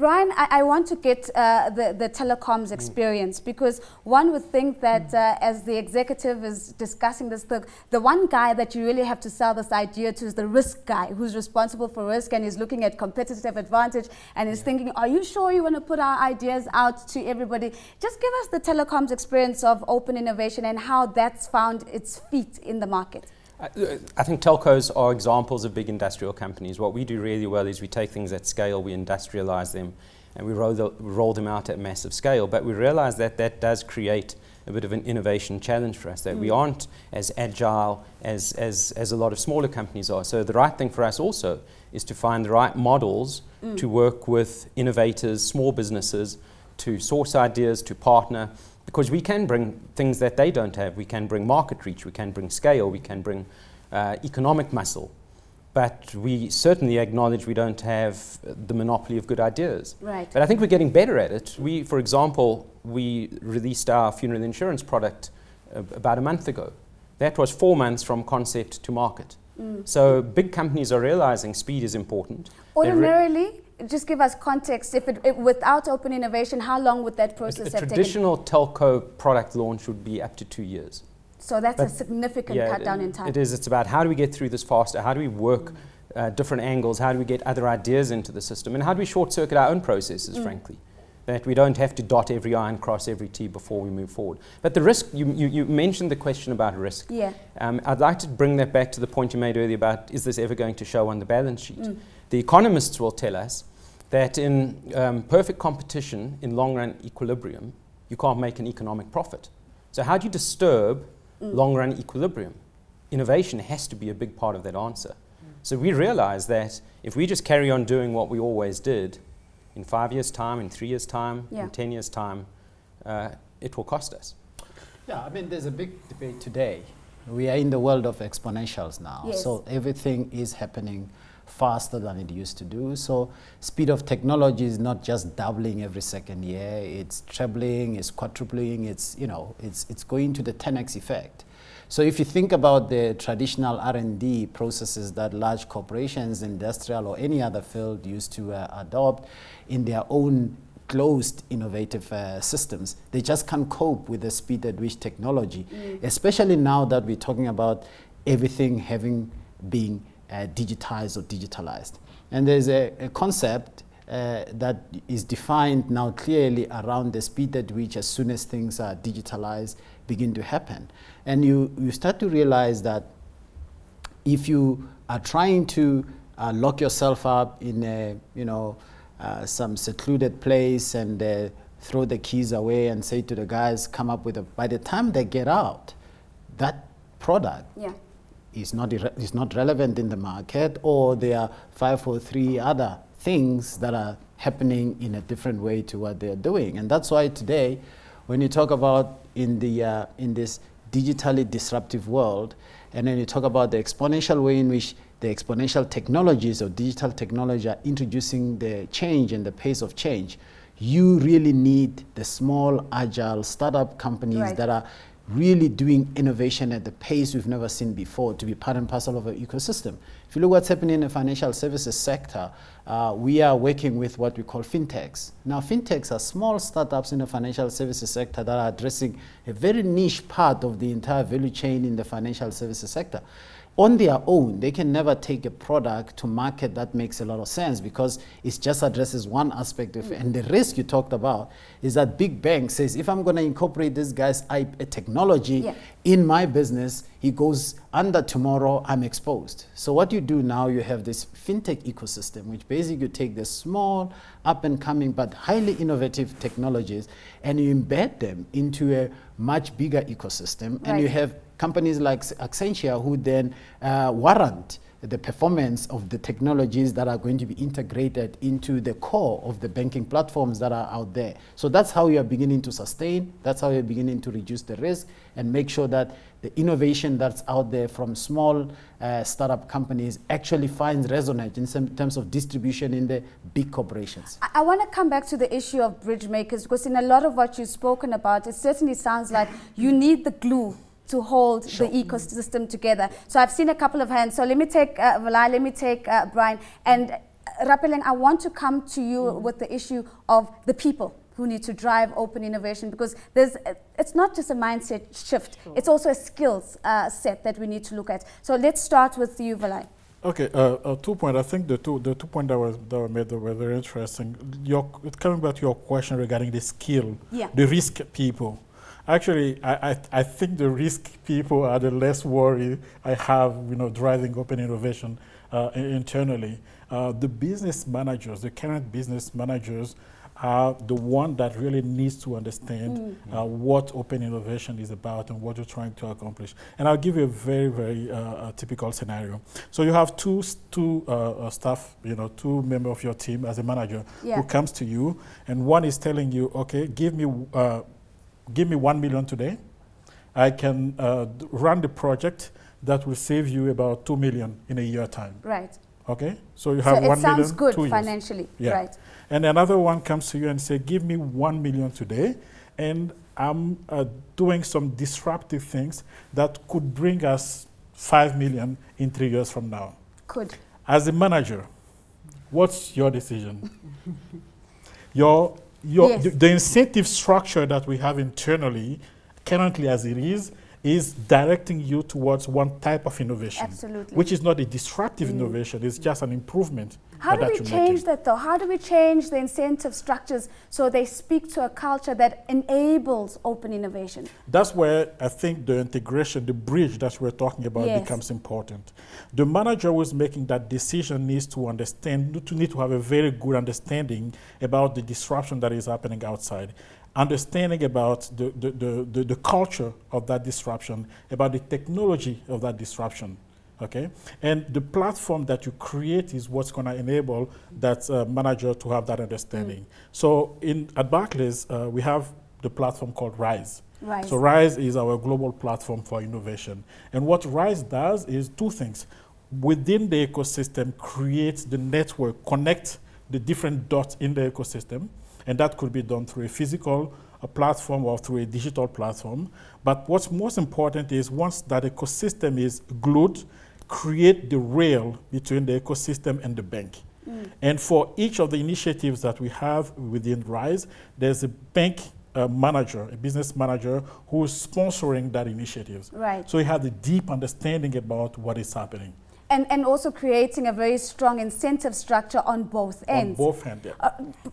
Brian, I want to get the telecoms experience, because one would think that as the executive is discussing this, the one guy that you really have to sell this idea to is the risk guy, who's responsible for risk and is looking at competitive advantage and is thinking, are you sure you want to put our ideas out to everybody? Just give us the telecoms experience of open innovation and how that's found its feet in the market. I think telcos are examples of big industrial companies. What we do really well is we take things at scale, we industrialize them, and we roll them out at massive scale. But we realize that that does create a bit of an innovation challenge for us, that we aren't as agile as a lot of smaller companies are. So the right thing for us also is to find the right models to work with innovators, small businesses, to source ideas, to partner, because we can bring things that they don't have. We can bring market reach, we can bring scale, we can bring economic muscle. But we certainly acknowledge we don't have the monopoly of good ideas. Right. But I think we're getting better at it. For example, we released our funeral insurance product about a month ago. That was 4 months from concept to market. So big companies are realizing speed is important. Ordinarily, just give us context. If without open innovation, how long would that process have taken? A traditional telco product launch would be up to 2 years. So that's a significant cut down in time. It is. It's about how do we get through this faster? How do we work different angles? How do we get other ideas into the system? And how do we short circuit our own processes, frankly? That we don't have to dot every I and cross every T before we move forward. But the risk, you mentioned the question about risk. Yeah. I'd like to bring that back to the point you made earlier about, is this ever going to show on the balance sheet? The economists will tell us that in perfect competition, in long run equilibrium, you can't make an economic profit. So how do you disturb long run equilibrium? Innovation has to be a big part of that answer. So we realize that if we just carry on doing what we always did, in 5 years' time, in 3 years' time, in 10 years' time, it will cost us. Yeah, I mean, there's a big debate today. We are in the world of exponentials now. Yes. So everything is happening faster than it used to do. So speed of technology is not just doubling every second year. It's trebling, it's quadrupling, it's going to the 10x effect. So if you think about the traditional R&D processes that large corporations, industrial or any other field used to adopt in their own closed innovative systems, they just can't cope with the speed at which technology, especially now that we're talking about everything having been digitized or digitalized. And there's a concept that is defined now clearly around the speed at which, as soon as things are digitalized, begin to happen. And you start to realize that if you are trying to lock yourself up in some secluded place and throw the keys away and say to the guys, come up with by the time they get out, that product is not relevant in the market, or there are 5 or 3 other things that are happening in a different way to what they're doing. And that's why today, when you talk about in this digitally disruptive world, and then you talk about the exponential way in which the exponential technologies or digital technology are introducing the change and the pace of change, you really need the small, agile startup companies that are really doing innovation at the pace we've never seen before to be part and parcel of an ecosystem. If you look what's happening in the financial services sector, we are working with what we call fintechs. Now, fintechs are small startups in the financial services sector that are addressing a very niche part of the entire value chain in the financial services sector. On their own, they can never take a product to market that makes a lot of sense, because it just addresses one aspect of it. And the risk you talked about is that big bank says, if I'm going to incorporate this guy's technology in my business, he goes under tomorrow, I'm exposed. So what you do now, you have this fintech ecosystem, which basically you take the small, up and coming, but highly innovative technologies, and you embed them into a much bigger ecosystem. And you have companies like Accenture who then warrant the performance of the technologies that are going to be integrated into the core of the banking platforms that are out there. So that's how you are beginning to sustain, that's how you're beginning to reduce the risk and make sure that the innovation that's out there from small startup companies actually finds resonance in terms of distribution in the big corporations. I want to come back to the issue of bridge makers, because in a lot of what you've spoken about, it certainly sounds like you need the glue to hold the ecosystem together. So I've seen a couple of hands. So let me take Valai, let me take Brian. And Rapeleng, I want to come to you with the issue of the people who need to drive open innovation, because it's not just a mindset shift, it's also a skills set that we need to look at. So let's start with you, Valai. Okay, 2 points. I think the two points that were made that were very interesting. Coming back to your question regarding the skill, the risk people. Actually, I think the risk people are the less worry I have, driving open innovation internally. The business managers, the current business managers, are the one that really needs to understand what open innovation is about and what you're trying to accomplish. And I'll give you a very, very typical scenario. So you have two staff, two members of your team as a manager who comes to you, and one is telling you, okay, give me 1 million today. I can run the project that will save you about 2 million in a year time. Right. Okay, so you have 1 million. It sounds good 2 years. financially, right? And another one comes to you and say, give me 1 million today, and I'm doing some disruptive things that could bring us 5 million in 3 years from now. Could. As a manager, what's your decision? The incentive structure that we have internally, currently as it is directing you towards one type of innovation. Absolutely. Which is not a disruptive innovation, it's just an improvement. How do we change that though? How do we change the incentive structures so they speak to a culture that enables open innovation? That's where I think the integration, the bridge that we're talking about becomes important. The manager who is making that decision needs to understand, need to have a very good understanding about the disruption that is happening outside. Understanding about the culture of that disruption, about the technology of that disruption, okay? And the platform that you create is what's gonna enable that manager to have that understanding. So at Barclays, we have the platform called RISE. So RISE is our global platform for innovation. And what RISE does is two things. Within the ecosystem, creates the network, connect the different dots in the ecosystem, and that could be done through a physical platform or through a digital platform. But what's most important is once that ecosystem is glued, create the rail between the ecosystem and the bank. And for each of the initiatives that we have within RISE, there's a bank manager, a business manager who is sponsoring that initiative. Right. So you have a deep understanding about what is happening. And also creating a very strong incentive structure on both ends. On both ends, yeah.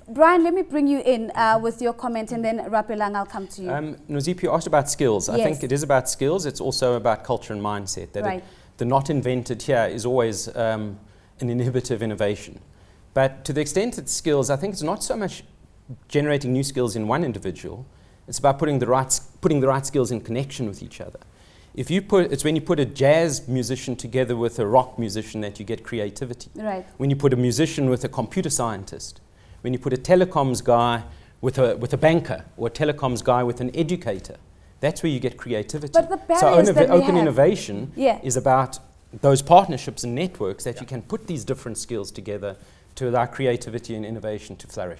Brian, let me bring you in with your comment, and then Rapeleng, I'll come to you. Nozipho, you asked about skills. I think it is about skills. It's also about culture and mindset. That the not invented here is always an inhibitive innovation. But to the extent it's skills, I think it's not so much generating new skills in one individual. It's about putting the right skills in connection with each other. It's when you put a jazz musician together with a rock musician that you get creativity. Right. When you put a musician with a computer scientist, when you put a telecoms guy with a banker, or a telecoms guy with an educator, that's where you get creativity. But the barriers so open innovation Yeah. is about those partnerships and networks that you can put these different skills together to allow creativity and innovation to flourish.